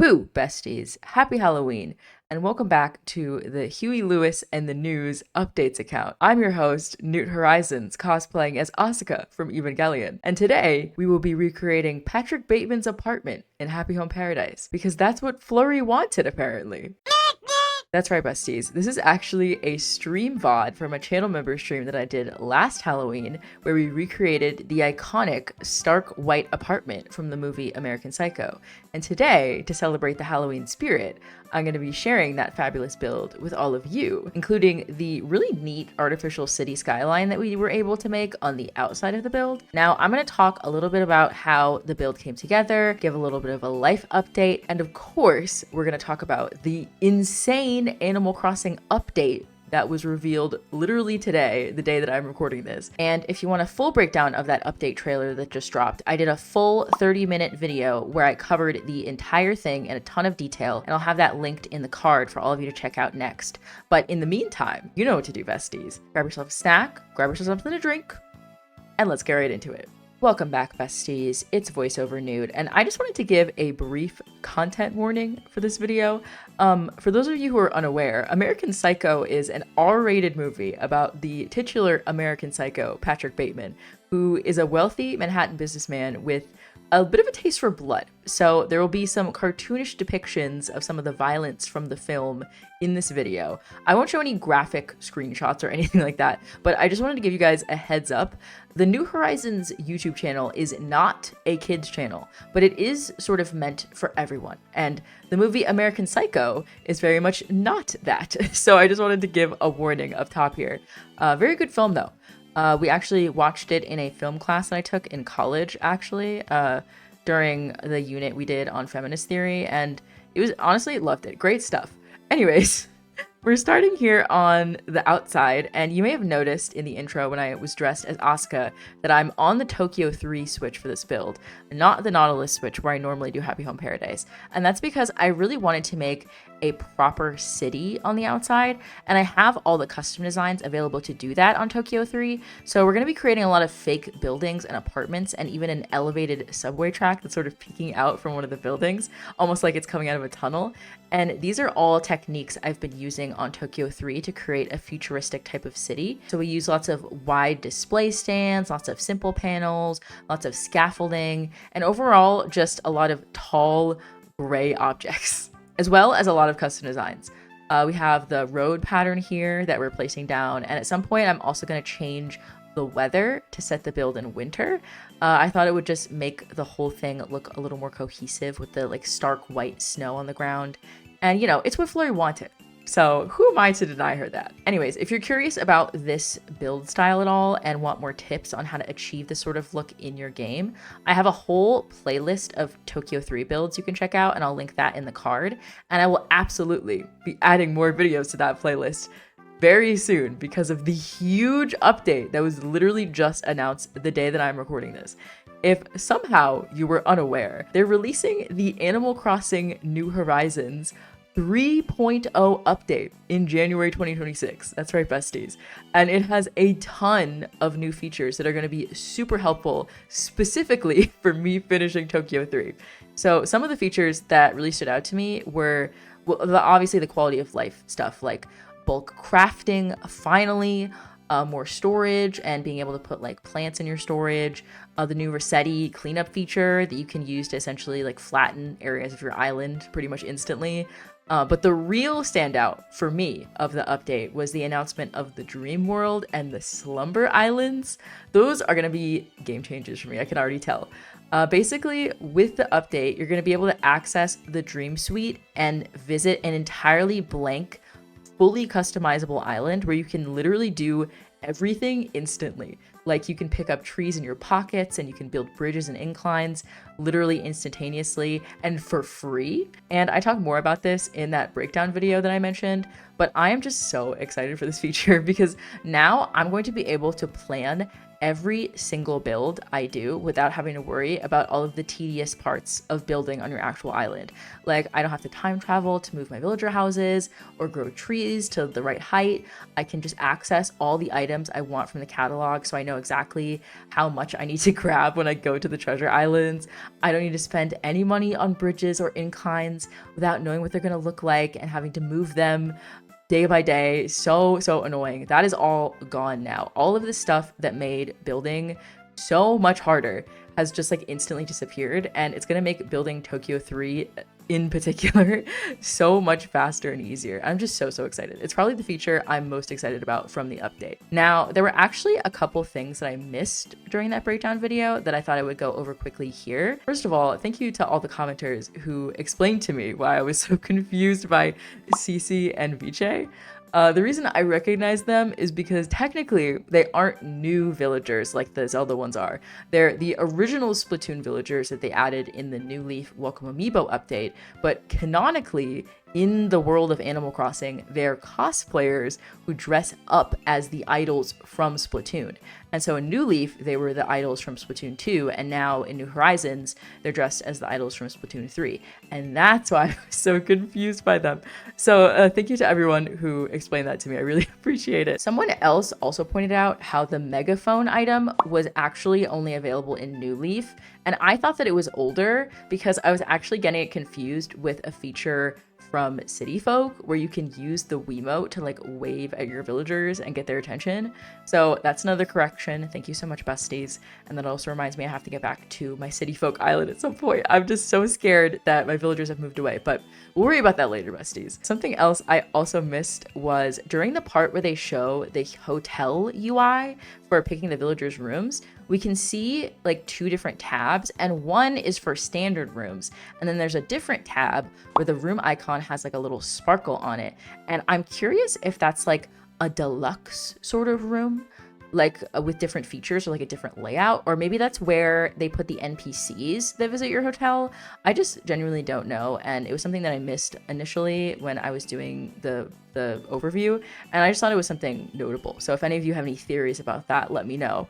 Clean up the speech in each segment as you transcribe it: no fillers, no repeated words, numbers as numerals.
Boo, besties! Happy Halloween, and welcome back to the Huey Lewis and the News Updates account. I'm your host, Newt Horizons, cosplaying as Asuka from Evangelion, and today we will be recreating Patrick Bateman's apartment in Happy Home Paradise, because that's what Flurry wanted, apparently. That's right, besties. This is actually a stream VOD from a channel member stream that I did last Halloween, where we recreated the iconic stark white apartment from the movie American Psycho. And today, to celebrate the Halloween spirit, I'm going to be sharing that fabulous build with all of you, including the really neat artificial city skyline that we were able to make on the outside of the build. Now, I'm going to talk a little bit about how the build came together, give a little bit of a life update, and of course, we're going to talk about the insane Animal Crossing update that was revealed literally today, the day that I'm recording this. And if you want a full breakdown of that update trailer that just dropped, I did a full 30-minute video where I covered the entire thing in a ton of detail, and I'll have that linked in the card for all of you to check out next. But in the meantime, you know what to do, besties. Grab yourself a snack, grab yourself something to drink, and let's get right into it. Welcome back, besties. It's VoiceOver Nude, and I just wanted to give a brief content warning for this video. For those of you who are unaware, American Psycho is an R-rated movie about the titular American Psycho, Patrick Bateman, who is a wealthy Manhattan businessman with a bit of a taste for blood. So there will be some cartoonish depictions of some of the violence from the film in this video. I won't show any graphic screenshots or anything like that, but I just wanted to give you guys a heads up. The New Horizons YouTube channel is not a kids channel, but it is sort of meant for everyone. And the movie American Psycho is very much not that. So I just wanted to give a warning up top here. Very good film though. We actually watched it in a film class that I took in college, actually, during the unit we did on feminist theory, and it was, honestly, loved it. Great stuff. Anyways, we're starting here on the outside, and you may have noticed in the intro when I was dressed as Asuka that I'm on the Tokyo 3 switch for this build, not the Nautilus switch where I normally do Happy Home Paradise. And that's because I really wanted to make a proper city on the outside, and I have all the custom designs available to do that on Tokyo 3. So we're going to be creating a lot of fake buildings and apartments, and even an elevated subway track that's sort of peeking out from one of the buildings, almost like it's coming out of a tunnel. And these are all techniques I've been using on Tokyo 3 to create a futuristic type of city. So we use lots of wide display stands, lots of simple panels, lots of scaffolding, and overall just a lot of tall gray objects, as well as a lot of custom designs. We have the road pattern here that we're placing down, and at some point I'm also going to change the weather to set the build in winter. I thought it would just make the whole thing look a little more cohesive with the like stark white snow on the ground. And you know, it's what Flurry wanted. So who am I to deny her that? Anyways, if you're curious about this build style at all and want more tips on how to achieve this sort of look in your game, I have a whole playlist of Tokyo 3 builds you can check out, and I'll link that in the card. And I will absolutely be adding more videos to that playlist very soon because of the huge update that was literally just announced the day that I'm recording this. If somehow you were unaware, they're releasing the Animal Crossing New Horizons 3.0 update in January 2026. That's right, besties. And it has a ton of new features that are going to be super helpful, specifically for me finishing Tokyo 3. So some of the features that really stood out to me were, well, obviously the quality of life stuff, like bulk crafting, finally, more storage and being able to put like plants in your storage, the new Rossetti cleanup feature that you can use to essentially like flatten areas of your island pretty much instantly. But the real standout for me of the update was the announcement of the Dream World and the Slumber Islands. Those are going to be game changers for me, I can already tell. Basically, with the update, you're going to be able to access the Dream Suite and visit an entirely blank, fully customizable island where you can literally do everything instantly. Like you can pick up trees in your pockets and you can build bridges and inclines literally instantaneously and for free. And I talk more about this in that breakdown video that I mentioned, but I am just so excited for this feature because now I'm going to be able to plan every single build I do without having to worry about all of the tedious parts of building on your actual island. Like, I don't have to time travel to move my villager houses or grow trees to the right height. I can just access all the items I want from the catalog, so I know exactly how much I need to grab when I go to the treasure islands. I don't need to spend any money on bridges or inclines without knowing what they're going to look like and having to move them day by day. So annoying. That is all gone now. All of the stuff that made building so much harder has just like instantly disappeared, and it's gonna make building Tokyo 3 in particular so much faster and easier. I'm just so excited. It's probably the feature I'm most excited about from the update. Now, there were actually a couple things that I missed during that breakdown video that I thought I would go over quickly here. First of all, thank you to all the commenters who explained to me why I was so confused by Cici and Viche. The reason I recognize them is because technically they aren't new villagers like the Zelda ones are. They're the original Splatoon villagers that they added in the New Leaf Welcome Amiibo update, but canonically, in the world of Animal Crossing, they're cosplayers who dress up as the idols from Splatoon. And so in New Leaf, they were the idols from Splatoon 2, and now in New Horizons, they're dressed as the idols from Splatoon 3. And that's why I was so confused by them. So thank you to everyone who explained that to me. I really appreciate it. Someone else also pointed out how the megaphone item was actually only available in New Leaf. And I thought that it was older because I was actually getting it confused with a feature from City Folk where you can use the Wiimote to like wave at your villagers and get their attention. So that's another correction. Thank you so much, besties. And that also reminds me I have to get back to my City Folk island at some point. I'm just so scared that my villagers have moved away, but we'll worry about that later, besties. Something else I also missed was during the part where they show the hotel UI for picking the villagers' rooms, we can see like two different tabs, and one is for standard rooms, and then there's a different tab where the room icon has like a little sparkle on it. And I'm curious if that's like a deluxe sort of room, like with different features or like a different layout, or maybe that's where they put the NPCs that visit your hotel. I just genuinely don't know, and it was something that I missed initially when I was doing the overview, and I just thought it was something notable. So if any of you have any theories about that, let me know.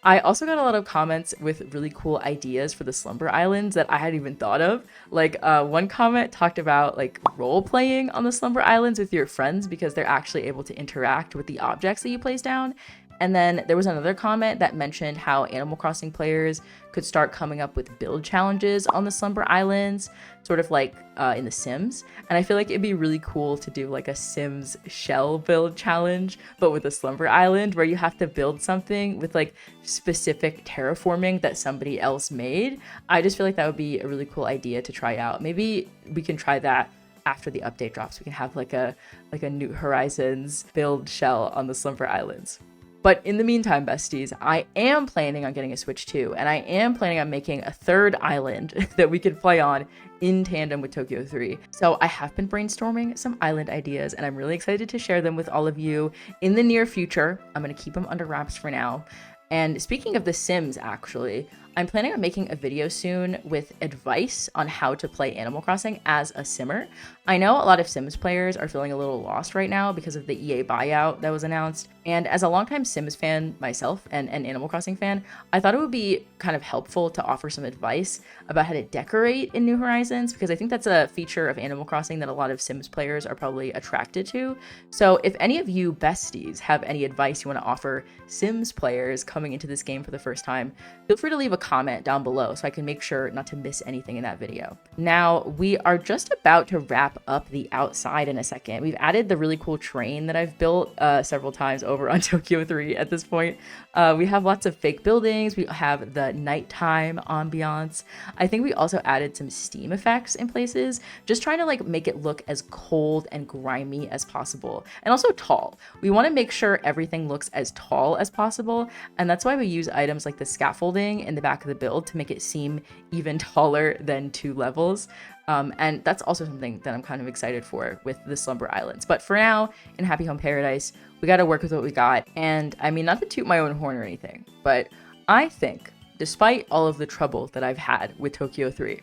I also got a lot of comments with really cool ideas for the Slumber Islands that I hadn't even thought of. Like one comment talked about like role playing on the Slumber Islands with your friends because they're actually able to interact with the objects that you place down. And then there was another comment that mentioned how Animal Crossing players could start coming up with build challenges on the Slumber Islands, sort of like in The Sims. And I feel like it'd be really cool to do like a Sims shell build challenge, but with a Slumber Island where you have to build something with like specific terraforming that somebody else made. I just feel like that would be a really cool idea to try out. Maybe we can try that after the update drops. We can have like a New Horizons build shell on the Slumber Islands. But in the meantime, besties, I am planning on getting a Switch 2, and I am planning on making a third island that we could play on in tandem with Tokyo 3. So I have been brainstorming some island ideas, and I'm really excited to share them with all of you in the near future. I'm going to keep them under wraps for now. And speaking of The Sims, actually, I'm planning on making a video soon with advice on how to play Animal Crossing as a Simmer. I know a lot of Sims players are feeling a little lost right now because of the EA buyout that was announced. And as a longtime Sims fan myself and an Animal Crossing fan, I thought it would be kind of helpful to offer some advice about how to decorate in New Horizons, because I think that's a feature of Animal Crossing that a lot of Sims players are probably attracted to. So if any of you besties have any advice you want to offer Sims players coming into this game for the first time, feel free to leave a comment down below so I can make sure not to miss anything in that video. Now, we are just about to wrap up the outside in a second. We've added the really cool train that I've built several times over on Tokyo 3 at this point. We have lots of fake buildings. We have the nighttime ambiance. I think we also added some steam effects in places, just trying to like make it look as cold and grimy as possible, and also tall. We want to make sure everything looks as tall as possible, and that's why we use items like the scaffolding in the back of the build to make it seem even taller than 2 levels. And that's also something that I'm kind of excited for with the Slumber Islands. But for now, in Happy Home Paradise, we got to work with what we got. And I mean, not to toot my own horn or anything, but I think, despite all of the trouble that I've had with Tokyo 3,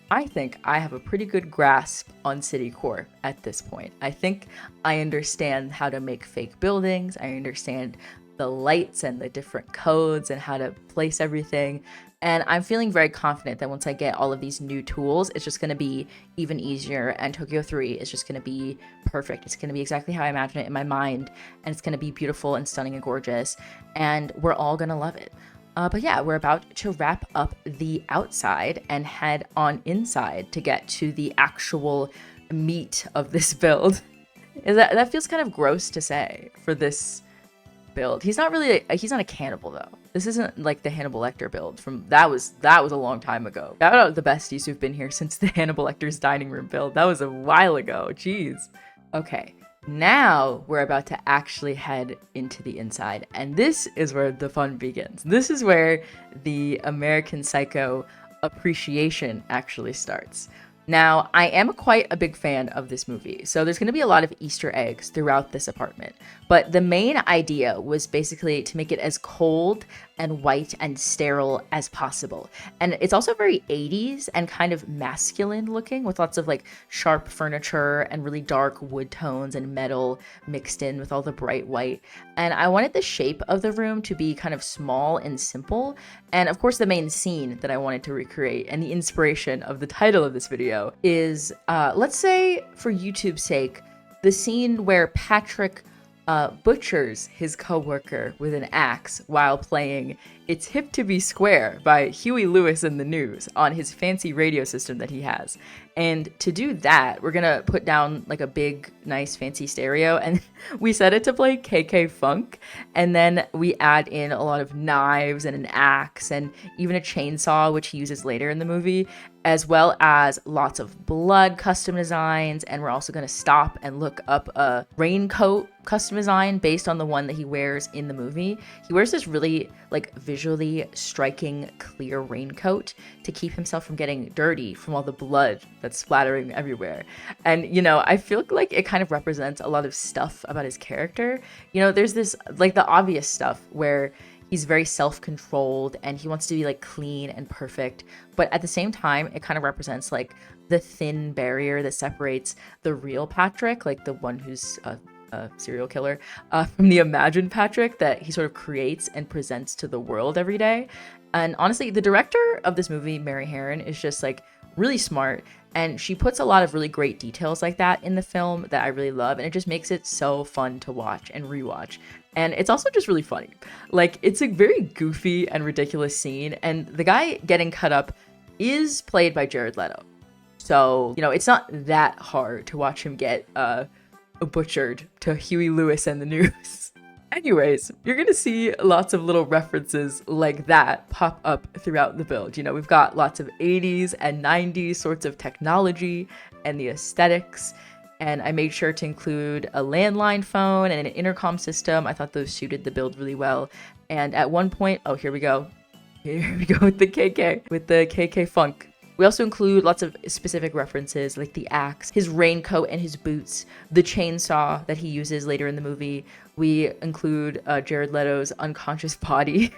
I think I have a pretty good grasp on City Core at this point. I think I understand how to make fake buildings. I understand the lights and the different codes and how to place everything. And I'm feeling very confident that once I get all of these new tools, it's just going to be even easier. And Tokyo 3 is just going to be perfect. It's going to be exactly how I imagine it in my mind. And it's going to be beautiful and stunning and gorgeous. And we're all going to love it. But yeah, we're about to wrap up the outside and head on inside to get to the actual meat of this build. That feels kind of gross to say for this build. He's not a cannibal though. This isn't like the Hannibal Lecter build from that was a long time ago. Shout out the besties who've been here since the Hannibal Lecter's dining room build. That was a while ago. Jeez. Okay. Now we're about to actually head into the inside, and this is where the fun begins. This is where the American Psycho appreciation actually starts. Now, I am quite a big fan of this movie, so there's going to be a lot of Easter eggs throughout this apartment. But the main idea was basically to make it as cold and white and sterile as possible. And it's also very 80s and kind of masculine looking, with lots of like sharp furniture and really dark wood tones and metal mixed in with all the bright white. And I wanted the shape of the room to be kind of small and simple. And of course, the main scene that I wanted to recreate and the inspiration of the title of this video is, let's say for YouTube's sake, the scene where Patrick butchers his coworker with an axe while playing It's Hip to Be Square by Huey Lewis and the News on his fancy radio system that he has. And to do that, we're gonna put down like a big, nice, fancy stereo, and we set it to play KK Funk, and then we add in a lot of knives and an axe and even a chainsaw, which he uses later in the movie, as well as lots of blood custom designs. And we're also going to stop and look up a raincoat custom design based on the one that he wears in the movie. He wears this really like visually striking clear raincoat to keep himself from getting dirty from all the blood that's splattering everywhere. And you know, I feel like it kind of represents a lot of stuff about his character. You know, there's this like the obvious stuff where he's very self-controlled and he wants to be like clean and perfect. But at the same time, it kind of represents like the thin barrier that separates the real Patrick, like the one who's a serial killer, from the imagined Patrick that he sort of creates and presents to the world every day. And honestly, the director of this movie, Mary Harron, is just like really smart. And she puts a lot of really great details like that in the film that I really love. And it just makes it so fun to watch and rewatch. And it's also just really funny. Like, it's a very goofy and ridiculous scene. And the guy getting cut up is played by Jared Leto. So, you know, it's not that hard to watch him get butchered to Huey Lewis and the News. Anyways, you're going to see lots of little references like that pop up throughout the build. You know, we've got lots of 80s and 90s sorts of technology and the aesthetics. And I made sure to include a landline phone and an intercom system. I thought those suited the build really well. And at one point, oh, here we go. Here we go with the KK Funk. We also include lots of specific references like the axe, his raincoat and his boots, the chainsaw that he uses later in the movie. We include Jared Leto's unconscious body.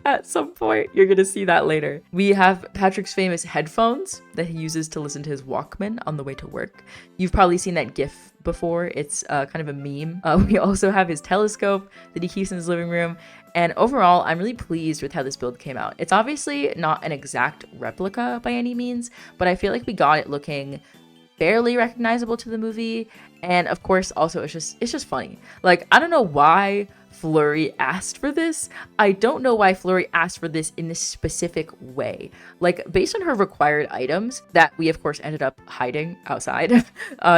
At some point, you're gonna see that later. We have Patrick's famous headphones that he uses to listen to his Walkman on the way to work. You've probably seen that GIF before. It's kind of a meme. We also have his telescope that he keeps in his living room. And overall, I'm really pleased with how this build came out. It's obviously not an exact replica by any means, but I feel like we got it looking barely recognizable to the movie. And of course, also it's just funny. Like, I don't know why Fleury asked for this. I don't know why Fleury asked for this in this specific way. Like, based on her required items that we of course ended up hiding outside,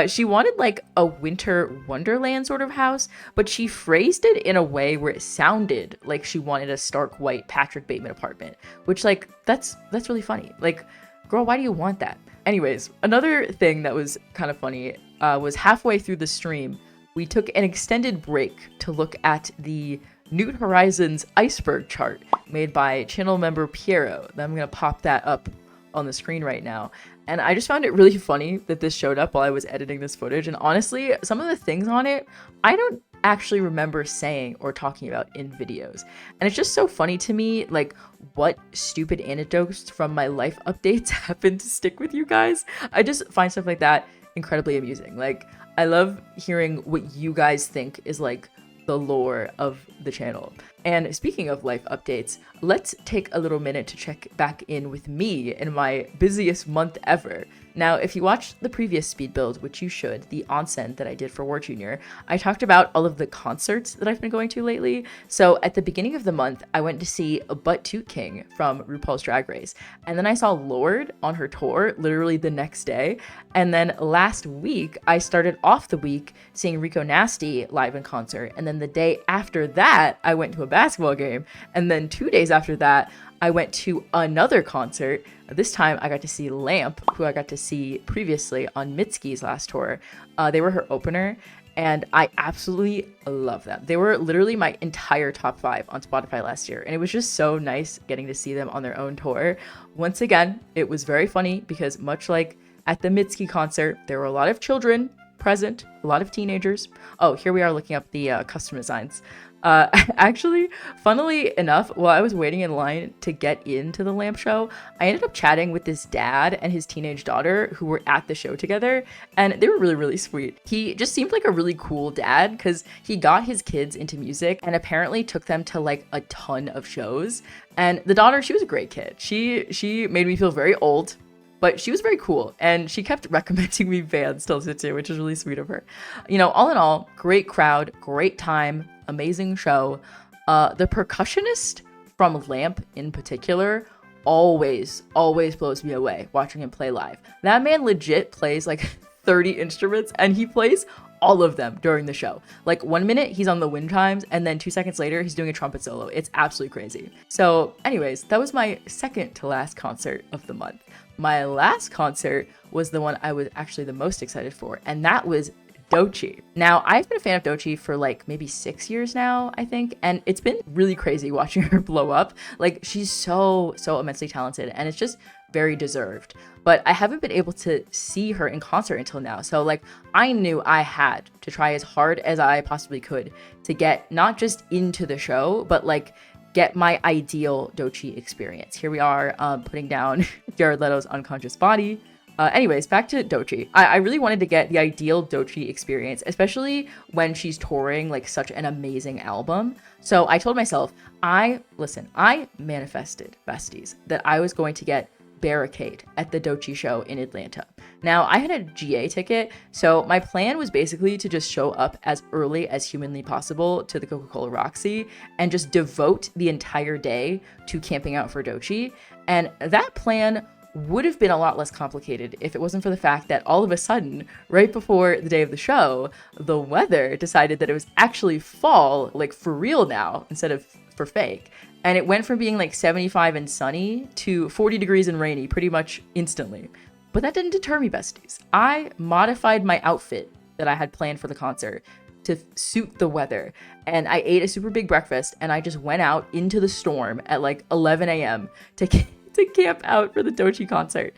she wanted like a winter wonderland sort of house, but she phrased it in a way where it sounded like she wanted a stark white Patrick Bateman apartment, which like that's really funny. Like, girl, why do you want that? Anyways, another thing that was kind of funny was halfway through the stream, we took an extended break to look at the Newt Horizons iceberg chart made by channel member Piero. I'm going to pop that up on the screen right now. And I just found it really funny that this showed up while I was editing this footage. And honestly, some of the things on it, I don't actually remember saying or talking about in videos. And it's just so funny to me, like, what stupid anecdotes from my life updates happen to stick with you guys. I just find stuff like that incredibly amusing. Like, I love hearing what you guys think is like the lore of the channel. And speaking of life updates, let's take a little minute to check back in with me in my busiest month ever. Now, if you watched the previous speed build, which you should, the onsen that I did for War Junior, I talked about all of the concerts that I've been going to lately. So at the beginning of the month, I went to see a Butt Toot King from RuPaul's Drag Race. And then I saw Lorde on her tour literally the next day. And then last week, I started off the week seeing Rico Nasty live in concert. And then the day after that, I went to a basketball game. And then 2 days after that, I went to another concert. This time I got to see Lamp, who I got to see previously on Mitski's last tour. They were her opener, and I absolutely love them. They were literally my entire top 5 on Spotify last year, and it was just so nice getting to see them on their own tour. Once again, it was very funny because much like at the Mitski concert, there were a lot of children present, a lot of teenagers. Oh, here we are looking up the custom designs. Actually, funnily enough, while I was waiting in line to get into the Lamp show, I ended up chatting with this dad and his teenage daughter who were at the show together, and they were really, really sweet. He just seemed like a really cool dad because he got his kids into music and apparently took them to like a ton of shows. And the daughter, she was a great kid. She made me feel very old, but she was very cool, and she kept recommending me bands to listen to, which is really sweet of her. You know, all in all, great crowd, great time, amazing show. The percussionist from Lamp in particular always blows me away watching him play live. That man legit plays like 30 instruments, and he plays all of them during the show. Like 1 minute he's on the wind chimes, and then 2 seconds later he's doing a trumpet solo. It's absolutely crazy. So anyways, that was my second to last concert of the month. My last concert was the one I was actually the most excited for, and that was Doechii. Now, I've been a fan of Doechii for like maybe 6 years now, I think, and it's been really crazy watching her blow up. Like, she's so immensely talented, and it's just very deserved. But I haven't been able to see her in concert until now. So like, I knew I had to try as hard as I possibly could to get not just into the show, but like get my ideal Doechii experience. Here we are putting down Jared Leto's Unconscious Body. Anyways, back to Doechii. I really wanted to get the ideal Doechii experience, especially when she's touring like such an amazing album. So I told myself, I manifested, besties, that I was going to get Barricade at the Doechii show in Atlanta. Now, I had a GA ticket, so my plan was basically to just show up as early as humanly possible to the Coca-Cola Roxy and just devote the entire day to camping out for Doechii. And that plan would have been a lot less complicated if it wasn't for the fact that all of a sudden, right before the day of the show, the weather decided that it was actually fall, like for real now, instead of for fake. And it went from being like 75 and sunny to 40 degrees and rainy pretty much instantly. But that didn't deter me, besties. I modified my outfit that I had planned for the concert to suit the weather. And I ate a super big breakfast, and I just went out into the storm at like 11 a.m. to camp out for the Doechii concert.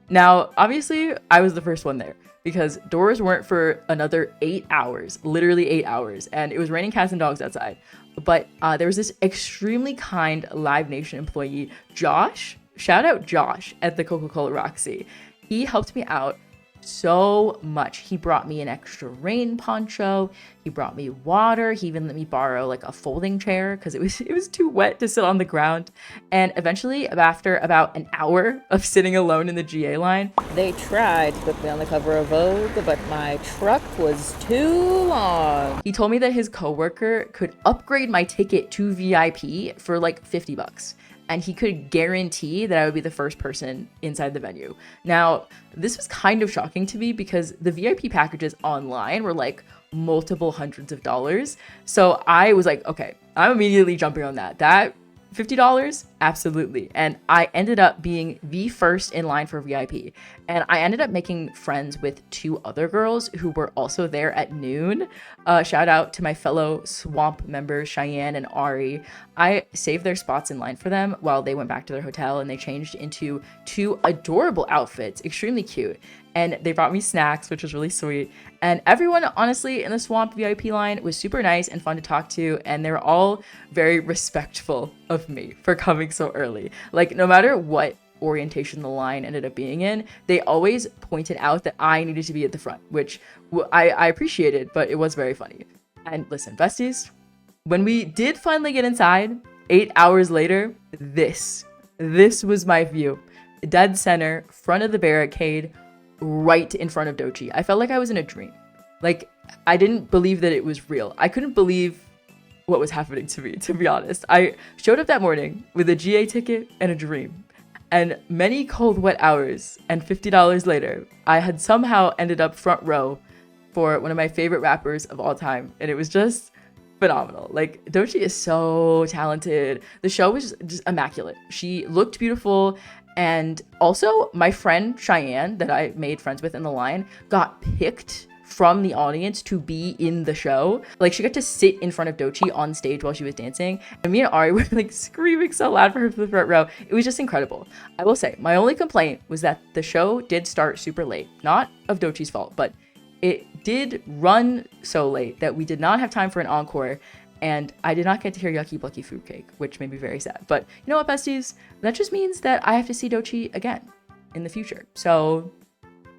Now, obviously, I was the first one there because doors weren't for another 8 hours, literally 8 hours, and it was raining cats and dogs outside. But there was this extremely kind Live Nation employee, Josh, shout out Josh at the Coca-Cola Roxy. He helped me out so much. He brought me an extra rain poncho. He brought me water. He even let me borrow like a folding chair because it was too wet to sit on the ground. And eventually, after about an hour of sitting alone in the GA line, they tried to put me on the cover of Vogue, but my truck was too long. He told me that his coworker could upgrade my ticket to VIP for like $50. And he could guarantee that I would be the first person inside the venue. Now, this was kind of shocking to me because the VIP packages online were like multiple hundreds of dollars. So I was like, okay, I'm immediately jumping on that. That $50? Absolutely. And I ended up being the first in line for VIP. And I ended up making friends with 2 other girls who were also there at noon. Shout out to my fellow Swamp members, Cheyenne and Ari. I saved their spots in line for them while they went back to their hotel, and they changed into 2 adorable outfits, extremely cute. And they brought me snacks, which was really sweet. And everyone, honestly, in the Swamp VIP line was super nice and fun to talk to. And they were all very respectful of me for coming so early. Like, no matter what orientation the line ended up being in, they always pointed out that I needed to be at the front, which I appreciated, but it was very funny. And listen, besties, When we did finally get inside, 8 hours later, this was my view. Dead center, front of the barricade, right in front of Dochi. I felt like I was in a dream. Like, I didn't believe that it was real. I couldn't believe what was happening to me, to be honest. I showed up that morning with a GA ticket and a dream. And many cold, wet hours and $50 later, I had somehow ended up front row for one of my favorite rappers of all time. And it was just phenomenal. Like, Dochi is so talented. The show was just immaculate. She looked beautiful. And also, my friend Cheyenne, that I made friends with in the line, got picked from the audience to be in the show. Like, she got to sit in front of Dochi on stage while she was dancing, and me and Ari were like screaming so loud for her for the front row. It was just incredible. I will say, my only complaint was that the show did start super late. Not of Dochi's fault, but it did run so late that we did not have time for an encore, and I did not get to hear Yucky Plucky Fruitcake, which made me very sad. But you know what, besties? That just means that I have to see Dochi again in the future. So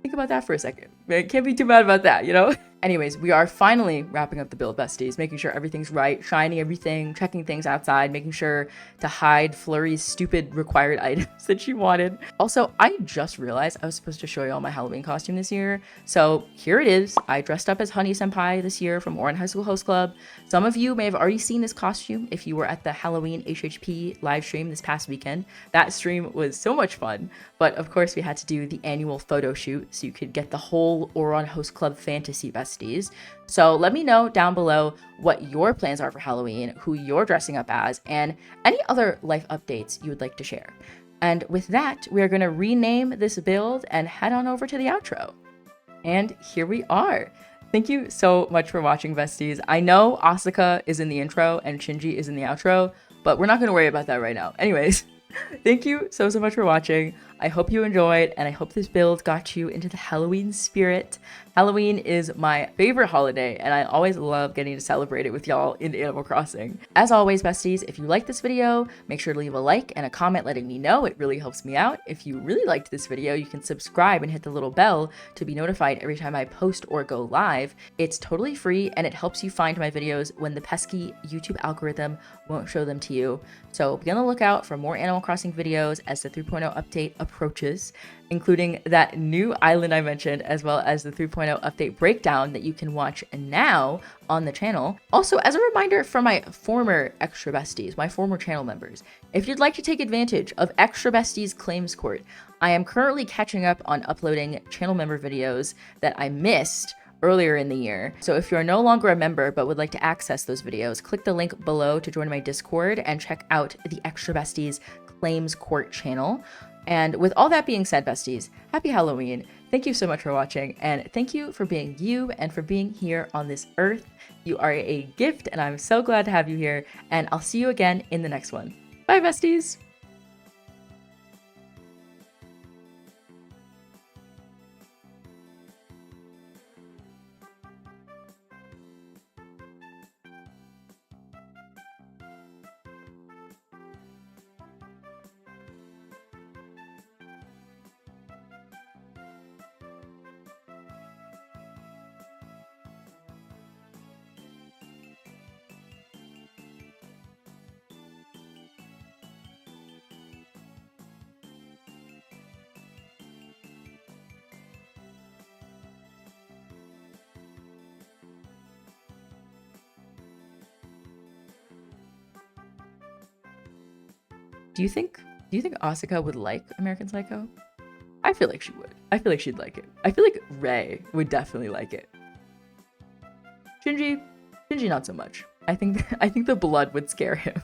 think about that for a second. I can't be too mad about that, you know? Anyways, we are finally wrapping up the build, besties, making sure everything's right, shining everything, checking things outside, making sure to hide Flurry's stupid required items that she wanted. Also, I just realized I was supposed to show you all my Halloween costume this year. So here it is. I dressed up as Honey Senpai this year from Oran High School Host Club. Some of you may have already seen this costume if you were at the Halloween HHP live stream this past weekend. That stream was so much fun. But of course, we had to do the annual photo shoot so you could get the whole Oran Host Club fantasy besties. So let me know down below what your plans are for Halloween, who you're dressing up as, and any other life updates you would like to share. And with that, we're going to rename this build and head on over to the outro. And here we are. Thank you so much for watching, besties. I know Asuka is in the intro and Shinji is in the outro, but we're not going to worry about that right now. Anyways, thank you so much for watching. I hope you enjoyed, and I hope this build got you into the Halloween spirit. Halloween is my favorite holiday, and I always love getting to celebrate it with y'all in Animal Crossing. As always, besties, if you like this video, make sure to leave a like and a comment letting me know. It really helps me out. If you really liked this video, you can subscribe and hit the little bell to be notified every time I post or go live. It's totally free, and it helps you find my videos when the pesky YouTube algorithm won't show them to you. So be on the lookout for more Animal Crossing videos as the 3.0 update approaches, including that new island I mentioned, as well as the 3.0 update breakdown that you can watch now on the channel. Also, as a reminder for my former Extra Besties, my former channel members, if you'd like to take advantage of Extra Besties Claims Court, I am currently catching up on uploading channel member videos that I missed earlier in the year. So if you're no longer a member but would like to access those videos, click the link below to join my Discord and check out the Extra Besties Claims Court channel. And with all that being said, besties, happy Halloween. Thank you so much for watching, and thank you for being you and for being here on this earth. You are a gift, and I'm so glad to have you here, and I'll see you again in the next one. Bye, besties! Do you think Asuka would like American Psycho? I feel like she would. I feel like she'd like it. I feel like Rei would definitely like it. Shinji not so much. I think the blood would scare him.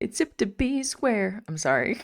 It's up to be square. I'm sorry.